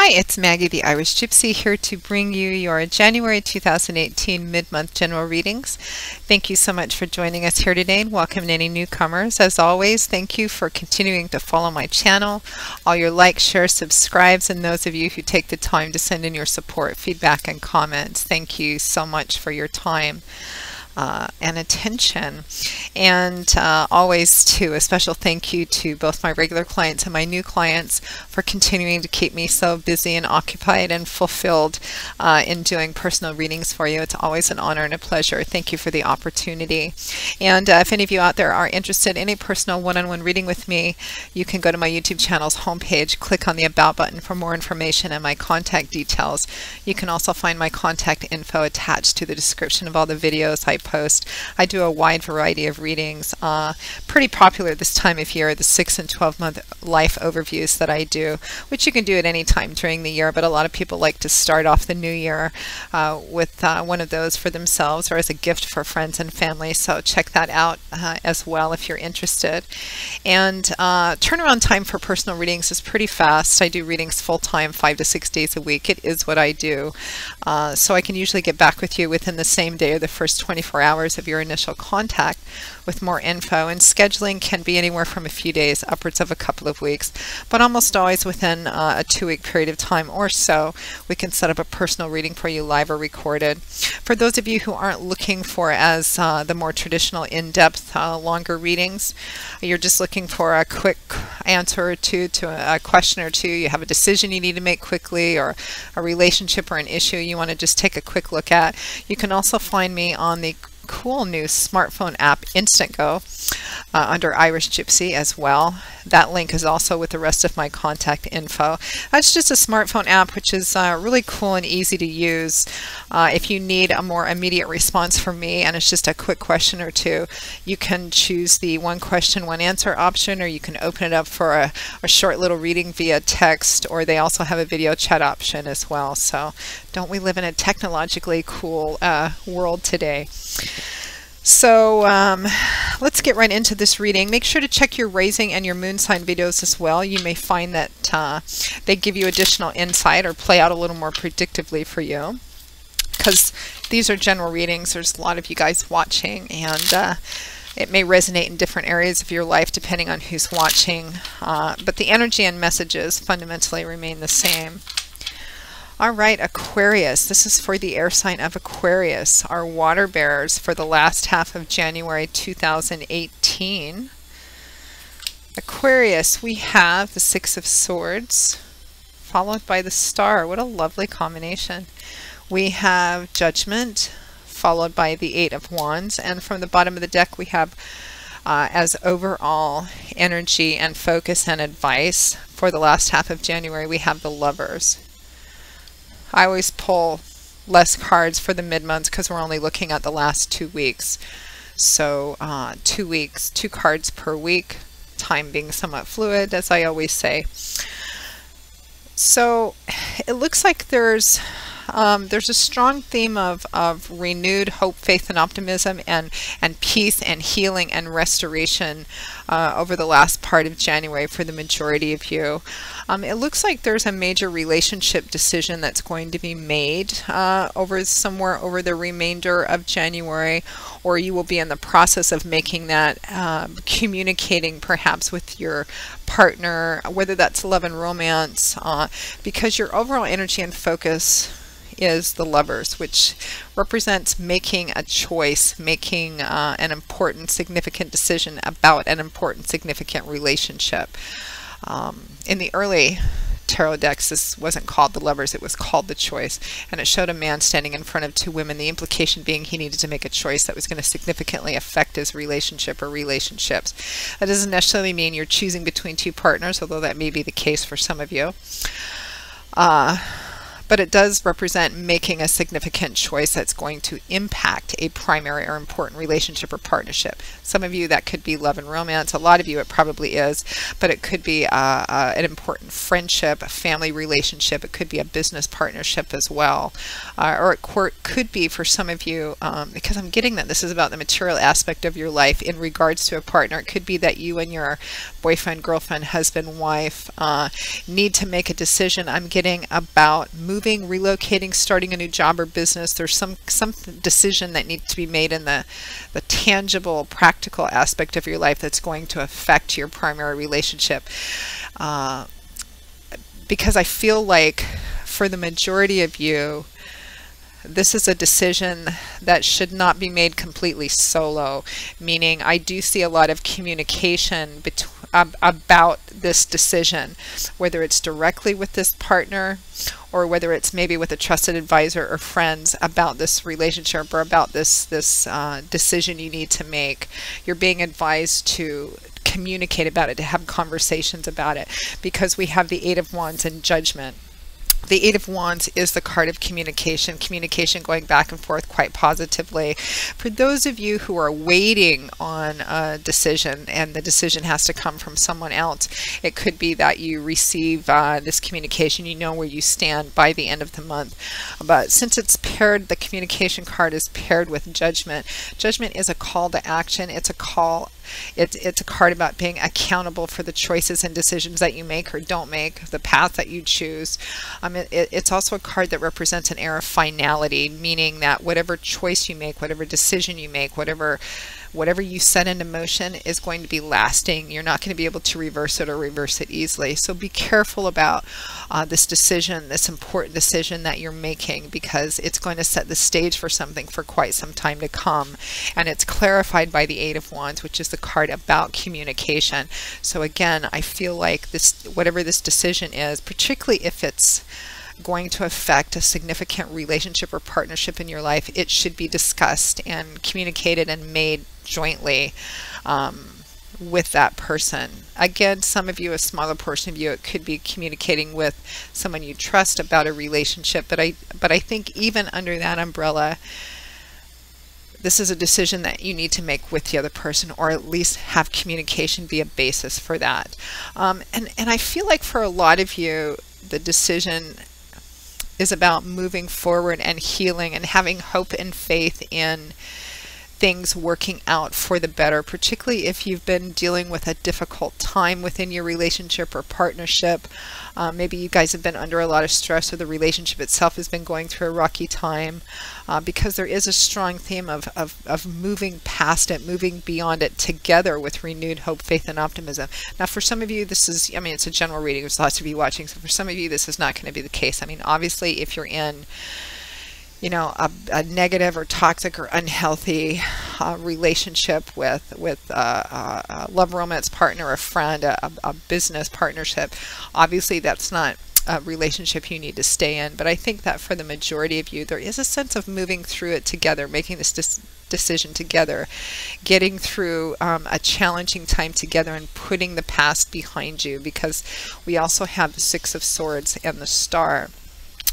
Hi, it's Maggie the Irish Gypsy here to bring you your January 2018 mid-month general readings. Thank you so much for joining us here today and welcome any newcomers. As always, thank you for continuing to follow my channel, all your likes, shares, subscribes, and those of you who take the time to send in your support, feedback, and comments. Thank you so much for your time and attention. And always too, a special thank you to both my regular clients and my new clients for continuing to keep me so busy and occupied and fulfilled in doing personal readings for you. It's always an honor and a pleasure. Thank you for the opportunity. And if any of you out there are interested in a personal one-on-one reading with me, you can go to my YouTube channel's homepage, click on the About button for more information and my contact details. You can also find my contact info attached to the description of all the videos I post. I do a wide variety of readings. Pretty popular this time of year, the 6 and 12-month life overviews that I do, which you can do at any time during the year, but a lot of people like to start off the new year with one of those for themselves or as a gift for friends and family. So check that out as well if you're interested. And turnaround time for personal readings is pretty fast. I do readings full-time, 5 to 6 days a week. It is what I do. So I can usually get back with you within the same day or the first 24 hours of your initial contact with more info, and scheduling can be anywhere from a few days upwards of a couple of weeks, but almost always within a 2-week period of time or so we can set up a personal reading for you live or recorded. For those of you who aren't looking for as the more traditional in-depth longer readings, you're just looking for a quick answer or two to a question or two, you have a decision you need to make quickly or a relationship or an issue you want to just take a quick look at, you can also find me on the cool new smartphone app Instantgo under Irish Gypsy as well. That link is also with the rest of my contact info. That's just a smartphone app which is really cool and easy to use. If you need a more immediate response from me and it's just a quick question or two, you can choose the one question, one answer option, or you can open it up for a short little reading via text, or they also have a video chat option as well. So don't we live in a technologically cool world today? So let's get right into this reading. Make sure to check your rising and your moon sign videos as well. You may find that they give you additional insight or play out a little more predictively for you, because these are general readings. There's a lot of you guys watching, and it may resonate in different areas of your life depending on who's watching, but the energy and messages fundamentally remain the same. All right, Aquarius. This is for the air sign of Aquarius, our water bearers for the last half of January 2018. Aquarius, we have the 6 of Swords, followed by the Star. What a lovely combination. We have Judgment, followed by the 8 of Wands, and from the bottom of the deck we have as overall energy and focus and advice for the last half of January, we have the Lovers. I always pull less cards for the mid-months because we're only looking at the last 2 weeks. So 2 weeks, 2 cards per week, time being somewhat fluid, as I always say. So it looks like there's a strong theme of renewed hope, faith, and optimism, and peace and healing and restoration over the last part of January for the majority of you. It looks like there's a major relationship decision that's going to be made somewhere over the remainder of January, or you will be in the process of making that, communicating perhaps with your partner, whether that's love and romance, because your overall energy and focus is the Lovers, which represents making a choice, making an important, significant decision about an important, significant relationship. In the early tarot decks, this wasn't called the Lovers, it was called the Choice, and it showed a man standing in front of 2 women, the implication being he needed to make a choice that was going to significantly affect his relationship or relationships. That doesn't necessarily mean you're choosing between 2 partners, although that may be the case for some of you. But it does represent making a significant choice that's going to impact a primary or important relationship or partnership. Some of you, that could be love and romance. A lot of you, it probably is, but it could be an important friendship, a family relationship. It could be a business partnership as well. Or it could be for some of you, because I'm getting that this is about the material aspect of your life in regards to a partner. It could be that you and your boyfriend, girlfriend, husband, wife, need to make a decision. I'm getting about moving, relocating, starting a new job or business. There's some decision that needs to be made in the tangible, practical aspect of your life that's going to affect your primary relationship. Because I feel like for the majority of you, this is a decision that should not be made completely solo, meaning I do see a lot of communication about this decision, whether it's directly with this partner or whether it's maybe with a trusted advisor or friends about this relationship or about this decision you need to make. You're being advised to communicate about it, to have conversations about it, because we have the Eight of Wands and Judgment. The Eight of Wands is the card of communication going back and forth quite positively. For those of you who are waiting on a decision and the decision has to come from someone else, it could be that you receive this communication, you know where you stand by the end of the month. But since it's paired, the communication card is paired with Judgment. Judgment is a call to action. It's a call. It's a card about being accountable for the choices and decisions that you make or don't make, the path that you choose. It's also a card that represents an air of finality, meaning that whatever choice you make, whatever decision you make, whatever you set into motion is going to be lasting. You're not going to be able to reverse it or reverse it easily. So be careful about this decision, this important decision that you're making, because it's going to set the stage for something for quite some time to come. And it's clarified by the Eight of Wands, which is the card about communication. So again, I feel like whatever this decision is, particularly if it's going to affect a significant relationship or partnership in your life, it should be discussed and communicated and made jointly with that person. Again, some of you, a smaller portion of you, it could be communicating with someone you trust about a relationship, but I think even under that umbrella, this is a decision that you need to make with the other person, or at least have communication be a basis for that. And I feel like for a lot of you, the decision is about moving forward and healing and having hope and faith in things working out for the better, particularly if you've been dealing with a difficult time within your relationship or partnership. Maybe you guys have been under a lot of stress, or the relationship itself has been going through a rocky time, because there is a strong theme of moving past it, moving beyond it together with renewed hope, faith, and optimism. Now, for some of you, this is, it's a general reading. There's lots of you watching. So for some of you, this is not going to be the case. Obviously, if you're in a negative or toxic or unhealthy relationship with a love romance partner, a friend, a business partnership, obviously that's not a relationship you need to stay in. But I think that for the majority of you, there is a sense of moving through it together, making this decision together, getting through a challenging time together, and putting the past behind you, because we also have the Six of Swords and the Star.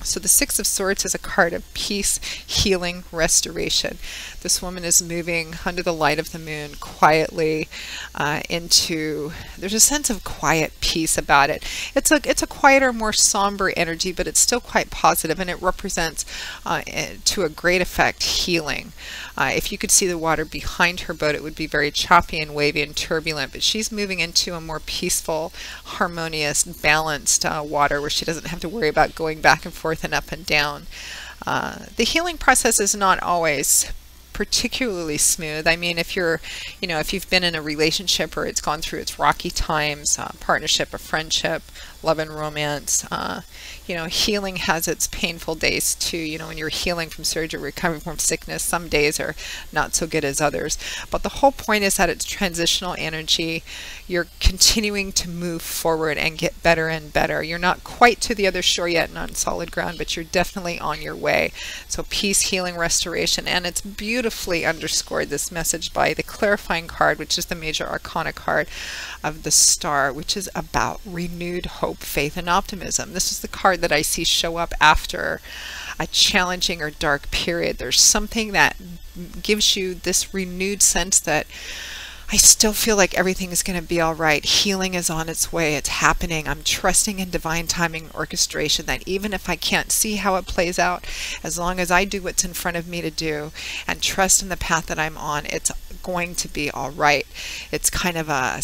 So the Six of Swords is a card of peace, healing, restoration. This woman is moving under the light of the moon quietly there's a sense of quiet peace about it. It's a quieter, more somber energy, but it's still quite positive, and it represents to a great effect healing. If you could see the water behind her boat, it would be very choppy and wavy and turbulent, but she's moving into a more peaceful, harmonious, balanced water where she doesn't have to worry about going back and forth and up and down. The healing process is not always particularly smooth. If you've been in a relationship or it's gone through its rocky times, partnership, a friendship, love and romance, healing has its painful days too. When you're healing from surgery, recovering from sickness, some days are not so good as others. But the whole point is that it's transitional energy. You're continuing to move forward and get better and better. You're not quite to the other shore yet, not on solid ground, but you're definitely on your way. So peace, healing, restoration, and it's beautifully underscored, this message, by the clarifying card, which is the major arcana card of the Star, which is about renewed hope, faith, and optimism. This is the card that I see show up after a challenging or dark period. There's something that gives you this renewed sense that I still feel like everything is going to be all right. Healing is on its way. It's happening. I'm trusting in divine timing and orchestration, that even if I can't see how it plays out, as long as I do what's in front of me to do and trust in the path that I'm on, it's going to be all right. It's kind of a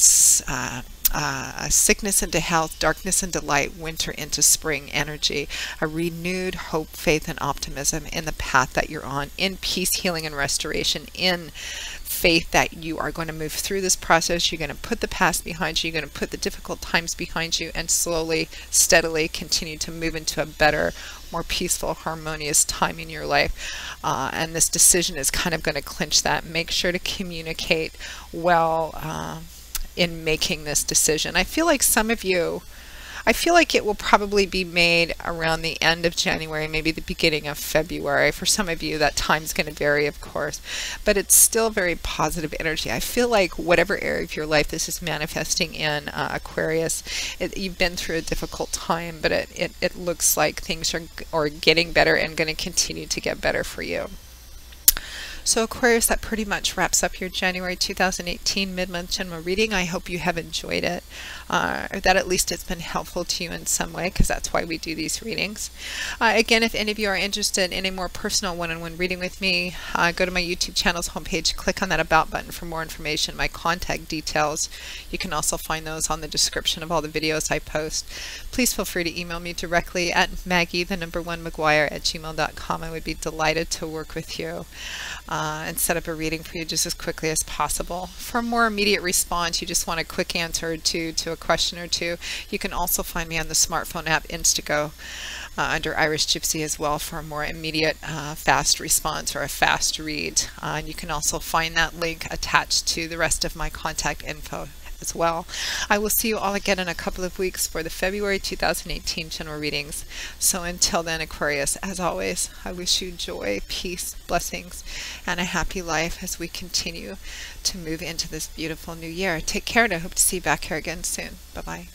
sickness into health, darkness into light, winter into spring energy, a renewed hope, faith, and optimism in the path that you're on, in peace, healing, and restoration, in faith that you are going to move through this process. You're going to put the past behind you. You're going to put the difficult times behind you and slowly, steadily continue to move into a better, more peaceful, harmonious time in your life. And this decision is kind of going to clinch that. Make sure to communicate well in making this decision. I feel like some of you, I feel like it will probably be made around the end of January, maybe the beginning of February. For some of you, that time's going to vary, of course, but it's still very positive energy. I feel like whatever area of your life this is manifesting in, Aquarius, you've been through a difficult time, but it looks like things are getting better and going to continue to get better for you. So Aquarius, that pretty much wraps up your January 2018 mid-month general reading. I hope you have enjoyed it, or that at least it's been helpful to you in some way, because that's why we do these readings. Again, if any of you are interested in a more personal one-on-one reading with me, go to my YouTube channel's homepage, click on that About button for more information, my contact details. You can also find those on the description of all the videos I post. Please feel free to email me directly at Maggie1McGuire@gmail.com. I would be delighted to work with you and set up a reading for you just as quickly as possible. For a more immediate response, you just want a quick answer to a question or two, you can also find me on the smartphone app Instantgo under Irish Gypsy as well for a more immediate fast response or a fast read. And you can also find that link attached to the rest of my contact info as well. I will see you all again in a couple of weeks for the February 2018 general readings. So until then, Aquarius, as always, I wish you joy, peace, blessings, and a happy life as we continue to move into this beautiful new year. Take care, and I hope to see you back here again soon. Bye-bye.